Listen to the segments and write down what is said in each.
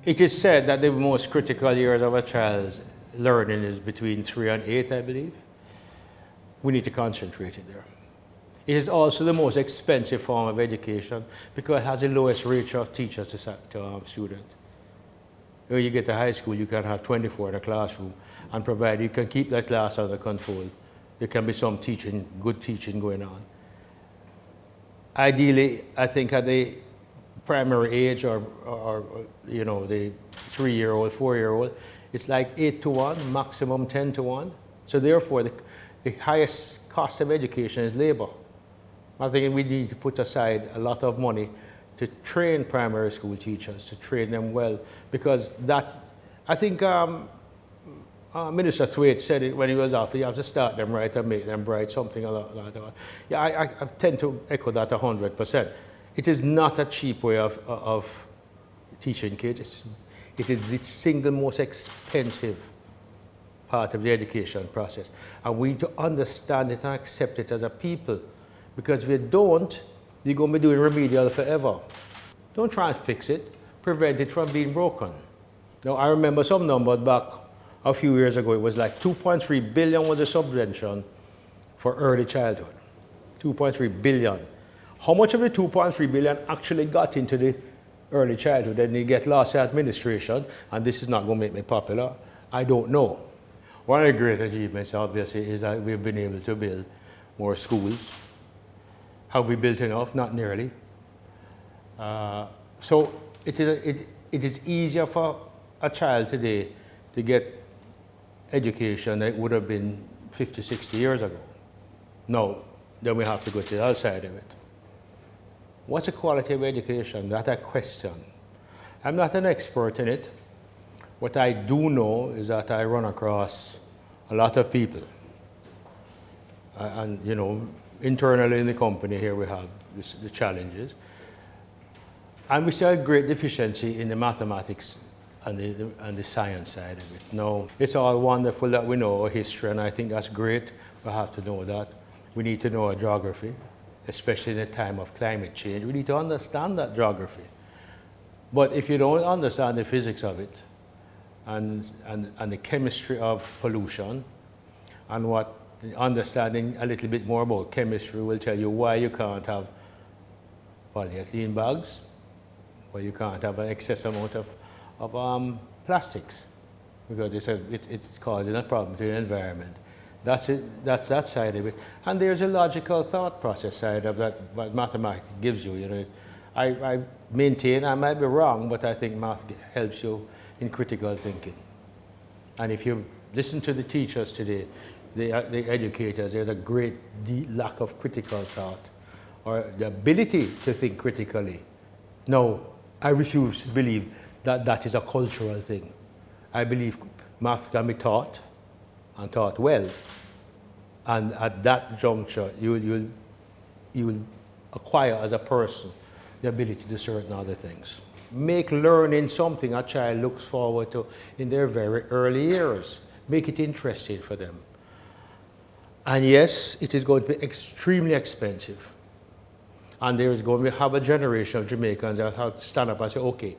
It is said that the most critical years of a child's learning is between 3 and 8, I believe. We need to concentrate it there. It is also the most expensive form of education because it has the lowest ratio of teachers to students. When you get to high school, you can have 24 in a classroom, and provided you can keep that class under control, there can be some teaching, good teaching going on. Ideally, I think at the primary age or you know, the 3-year-old, 4-year-old, it's like 8-to-1, maximum 10-to-1. So therefore, the highest cost of education is labor. I think we need to put aside a lot of money to train primary school teachers, to train them well, because that, I think Minister Thwaite said it when he was off, you have to start them right and make them bright, something like that. Yeah, I tend to echo that 100%. It is not a cheap way of teaching kids. It is the single most expensive part of the education process. And we need to understand it and accept it as a people. Because if you don't, you're going to be doing remedial forever. Don't try and fix it. Prevent it from being broken. Now, I remember some numbers back a few years ago. It was like 2.3 billion was a subvention for early childhood. 2.3 billion. How much of the 2.3 billion actually got into the early childhood and they get lost in administration? And this is not going to make me popular. I don't know. One of the great achievements, obviously, is that we've been able to build more schools. Have we built enough? Not nearly. So it is easier for a child today to get education than it would have been 50, 60 years ago. No, then we have to go to the other side of it. What's the quality of education? That's a question. I'm not an expert in it. What I do know is that I run across a lot of people. And you know, internally in the company here we have the challenges. And we see a great deficiency in the mathematics and the science side of it. No, it's all wonderful that we know our history, and I think that's great. We have to know that. We need to know our geography, especially in a time of climate change. We need to understand that geography. But if you don't understand the physics of it, and the chemistry of pollution, and what understanding a little bit more about chemistry will tell you why you can't have polyethylene bags, why you can't have an excess amount of plastics, because it's causing a problem to the environment. That's it. That's that side of it. And there's a logical thought process side of that what mathematics gives you. You know, I maintain, I might be wrong, but I think math helps you in critical thinking. And if you listen to the teachers today, the educators, there's a great lack of critical thought or the ability to think critically. No, I refuse to believe that that is a cultural thing. I believe math can be taught and taught well. And at that juncture, you will acquire as a person the ability to do certain other things. Make learning something a child looks forward to in their very early years. Make it interesting for them. And yes, it is going to be extremely expensive. And there is going to have a generation of Jamaicans that have to stand up and say, okay,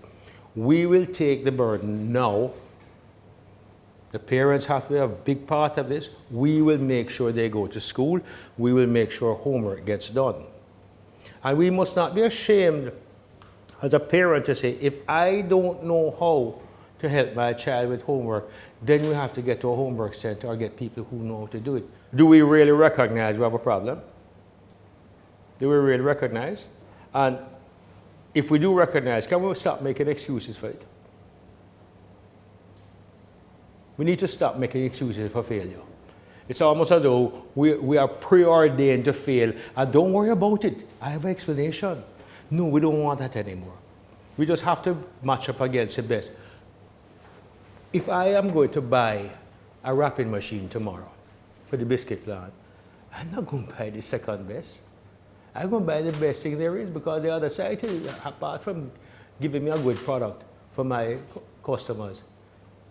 we will take the burden now. The parents have to be a big part of this. We will make sure they go to school. We will make sure homework gets done. And we must not be ashamed as a parent to say, if I don't know how to help my child with homework, then we have to get to a homework center or get people who know how to do it. Do we really recognize we have a problem? Do we really recognize? And if we do recognize, can we stop making excuses for it? We need to stop making excuses for failure. It's almost as though we are preordained to fail, and don't worry about it. I have an explanation. No, we don't want that anymore. We just have to match up against the best. If I am going to buy a wrapping machine tomorrow for the biscuit plant, I'm not going to buy the second best. I'm going to buy the best thing there is, because the other side is, apart from giving me a good product for my customers,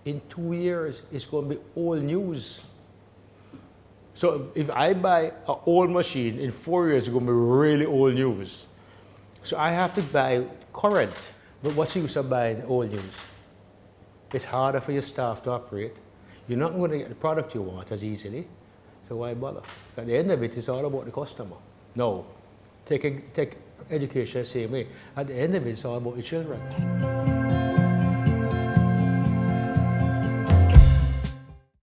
in 2 years, it's going to be old news. So if I buy an old machine, in 4 years, it's going to be really old news. So I have to buy current. But what's the use of buying old news? It's harder for your staff to operate. You're not going to get the product you want as easily, so why bother? At the end of it, it's all about the customer. No, take education the same way. At the end of it, it's all about the children.